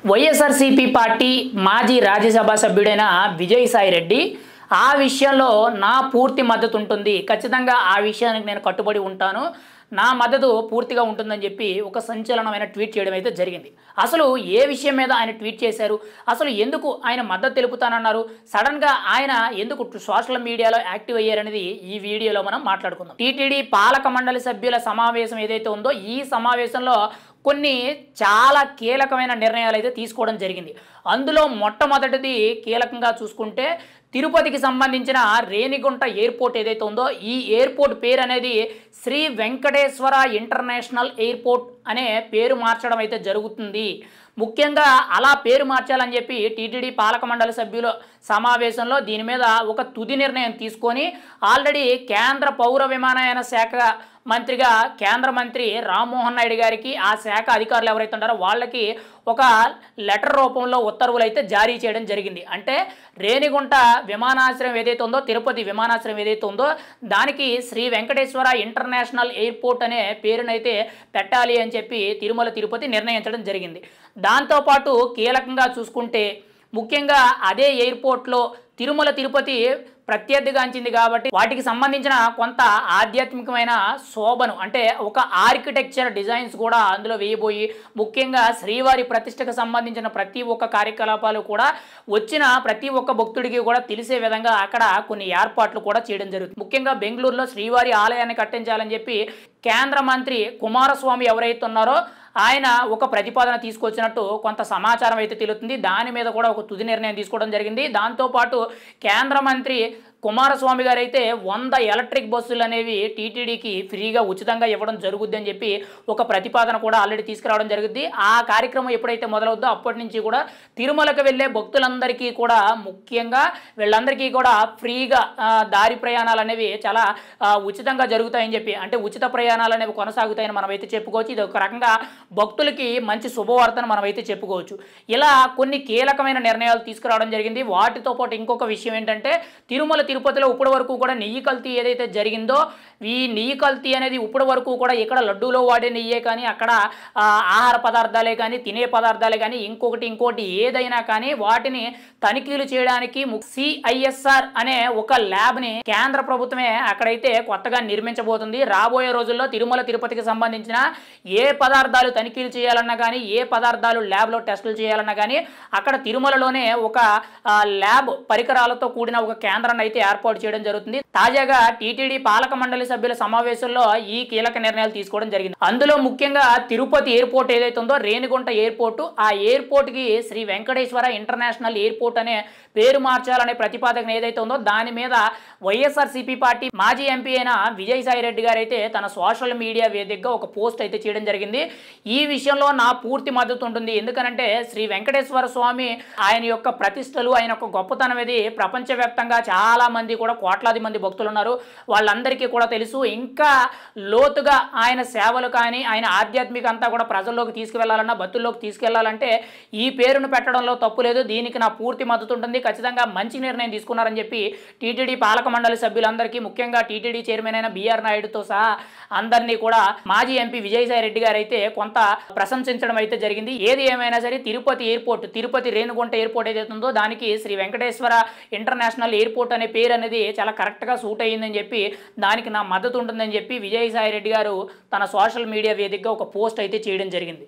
YSRCP party మాజీ రాజ్యసభ సభ్యుడైన విజయసాయి రెడ్డి ఆ విషయంలో నా పూర్తి మద్దతు ఉంటుంది, ఖచ్చితంగా ఆ విషయానికి నేను కట్టుబడి ఉంటాను, నా మద్దతు పూర్తిగా ఉంటుందని చెప్పి ఒక సంచలనమైన ట్వీట్ చేయడం అయితే జరిగింది. అసలు ఏ విషయం మీద ఆయన ట్వీట్ చేశారు, అసలు ఎందుకు ఆయన మద్దతు తెలుపుతానన్నారు, సడన్గా ఆయన ఎందుకు సోషల్ మీడియాలో యాక్టివ్ అయ్యారనేది ఈ వీడియోలో మనం మాట్లాడుకుందాం. టీటీడీ పాలక మండలి సభ్యుల సమావేశం ఏదైతే ఉందో ఈ సమావేశంలో కొన్ని చాలా కీలకమైన నిర్ణయాలు అయితే తీసుకోవడం జరిగింది. అందులో మొట్టమొదటిది కీలకంగా చూసుకుంటే తిరుపతికి సంబంధించిన రేణిగుంట ఎయిర్పోర్ట్ ఏదైతే ఉందో ఈ ఎయిర్పోర్ట్ పేరు అనేది శ్రీ వెంకటేశ్వర ఇంటర్నేషనల్ ఎయిర్పోర్ట్ అనే పేరు మార్చడం అయితే జరుగుతుంది. ముఖ్యంగా అలా పేరు మార్చాలని చెప్పి టీటీడీ పాలక మండలి సభ్యుల సమావేశంలో దీని మీద ఒక తుది నిర్ణయం తీసుకొని ఆల్రెడీ కేంద్ర పౌర విమానయాన శాఖ మంత్రిగా కేంద్ర మంత్రి రామ్మోహన్ నాయుడు గారికి ఆ శాఖ అధికారులు ఎవరైతే ఉంటారో వాళ్ళకి ఒక లెటర్ రూపంలో ఉత్తర్వులు అయితే జారీ చేయడం జరిగింది. అంటే రేణిగుంట విమానాశ్రయం ఏదైతే ఉందో తిరుపతి విమానాశ్రయం ఏదైతే ఉందో దానికి శ్రీ వెంకటేశ్వర ఇంటర్నేషనల్ ఎయిర్పోర్ట్ అనే పేరునైతే పెట్టాలి అని చెప్పి తిరుమల తిరుపతి నిర్ణయించడం జరిగింది. దాంతోపాటు కీలకంగా చూసుకుంటే ముఖ్యంగా అదే ఎయిర్పోర్ట్లో తిరుమల తిరుపతి ప్రత్యర్థిగాంచింది కాబట్టి వాటికి సంబంధించిన కొంత ఆధ్యాత్మికమైన శోభను అంటే ఒక ఆర్కిటెక్చర్ డిజైన్స్ కూడా అందులో వేయబోయి ముఖ్యంగా శ్రీవారి ప్రతిష్టకు సంబంధించిన ప్రతి ఒక్క కార్యకలాపాలు కూడా వచ్చిన ప్రతి ఒక్క భక్తుడికి కూడా తెలిసే విధంగా అక్కడ కొన్ని ఏర్పాట్లు కూడా చేయడం జరుగుతుంది. ముఖ్యంగా బెంగళూరులో శ్రీవారి ఆలయాన్ని కట్టించాలని చెప్పి కేంద్ర మంత్రి కుమారస్వామి ఎవరైతే ఉన్నారో ఆయన ఒక ప్రతిపాదన తీసుకొచ్చినట్టు కొంత సమాచారం అయితే తెలుస్తుంది. దాని మీద కూడా ఒక తుది నిర్ణయం తీసుకోవడం జరిగింది. దాంతోపాటు కేంద్ర మంత్రి కుమారస్వామి గారు అయితే 100 ఎలక్ట్రిక్ బస్సులు అనేవి టీటీడీకి ఫ్రీగా ఉచితంగా ఇవ్వడం జరుగుద్ది అని చెప్పి ఒక ప్రతిపాదన కూడా ఆల్రెడీ తీసుకురావడం జరుగుద్ది. ఆ కార్యక్రమం ఎప్పుడైతే మొదలవుద్దో అప్పటి నుంచి కూడా తిరుమలకు వెళ్ళే భక్తులందరికీ కూడా ముఖ్యంగా వీళ్ళందరికీ కూడా ఫ్రీగా దారి ప్రయాణాలు అనేవి చాలా ఉచితంగా జరుగుతాయని చెప్పి అంటే ఉచిత ప్రయాణాలు అనేవి కొనసాగుతాయని మనమైతే చెప్పుకోవచ్చు. ఇది ఒక రకంగా భక్తులకి మంచి శుభవార్తను మనమైతే చెప్పుకోవచ్చు. ఇలా కొన్ని కీలకమైన నిర్ణయాలు తీసుకురావడం జరిగింది. వాటితో పాటు ఇంకొక విషయం ఏంటంటే తిరుమల తిరుపతిలో ఇప్పటి వరకు కూడా నెయ్యి కల్తీ ఏదైతే జరిగిందో ఈ నెయ్యి కల్తీ అనేది ఇప్పటి వరకు కూడా ఇక్కడ లడ్డూలో వాడే నెయ్యే కానీ అక్కడ ఆహార పదార్థాలే కానీ తినే పదార్థాలే కానీ ఇంకోటి ఏదైనా కానీ వాటిని తనిఖీలు చేయడానికి సిఐఎస్ఆర్ అనే ఒక ల్యాబ్ని కేంద్ర ప్రభుత్వమే అక్కడైతే కొత్తగా నిర్మించబోతుంది. రాబోయే రోజుల్లో తిరుమల తిరుపతికి సంబంధించిన ఏ పదార్థాలు తనిఖీలు చేయాలన్నా కానీ ఏ పదార్థాలు ల్యాబ్లో టెస్టులు చేయాలన్నా కానీ అక్కడ తిరుమలలోనే ఒక ల్యాబ్ పరికరాలతో కూడిన ఒక కేంద్రాన్ని అయితే ఏర్పాటు చేయడం జరుగుతుంది. తాజాగా టీటీడీ పాలక మండలి సభ్యుల సమావేశంలో ఈ కీలక నిర్ణయాలు తీసుకోవడం జరిగింది. అందులో ముఖ్యంగా తిరుపతి ఎయిర్పోర్ట్ ఏదైతే ఉందో రేణిగుంట ఎయిర్పోర్టు ఆ ఎయిర్పోర్ట్కి శ్రీ వెంకటేశ్వర ఇంటర్నేషనల్ ఎయిర్పోర్ట్ అనే పేరు మార్చాలనే ప్రతిపాదన ఏదైతే ఉందో దాని మీద వైఎస్ఆర్సీపీ పార్టీ మాజీ ఎంపీ అయిన విజయసాయి రెడ్డి గారు అయితే తన సోషల్ మీడియా వేదికగా ఒక పోస్ట్ అయితే చేయడం జరిగింది. ఈ విషయంలో నా పూర్తి మద్దతు ఉంటుంది, ఎందుకనంటే శ్రీ వెంకటేశ్వర స్వామి ఆయన యొక్క ప్రతిష్టలు ఆయన యొక్క గొప్పతనం ఇది ప్రపంచవ్యాప్తంగా చాలా మంది కూడా కోట్లాది మంది భక్తులు ఉన్నారు, వాళ్ళందరికీ కూడా తెలుసు. ఇంకా లోతుగా ఆయన సేవలు కానీ ఆయన ఆధ్యాత్మిక అంతా కూడా ప్రజల్లోకి తీసుకువెళ్లాలన్నా భక్తుల్లోకి తీసుకెళ్లాలంటే ఈ పేరును పెట్టడంలో తప్పు లేదు, దీనికి నా పూర్తి మద్దతు ఉంటుంది, ఖచ్చితంగా మంచి నిర్ణయం తీసుకున్నారని చెప్పి టీటీడీ పాలక మండలి సభ్యులందరికీ ముఖ్యంగా టీటీడీ చైర్మన్ అయిన బిఆర్ నాయుడుతో సహా అందరినీ కూడా మాజీ ఎంపీ విజయసాయి రెడ్డి గారు అయితే కొంత ప్రశంసించడం అయితే జరిగింది. ఏది ఏమైనా సరే తిరుపతి ఎయిర్పోర్ట్ తిరుపతి రేణిగుంట ఎయిర్పోర్ట్ ఏదైతే ఉందో దానికి శ్రీ వెంకటేశ్వర ఇంటర్నేషనల్ ఎయిర్పోర్ట్ అనే పేరు అనేది చాలా కరెక్ట్గా సూట్ అయ్యిందని చెప్పి దానికి నా మద్దతు ఉంటుందని చెప్పి విజయసాయి రెడ్డి గారు తన సోషల్ మీడియా వేదికగా ఒక పోస్ట్ అయితే చేయడం జరిగింది.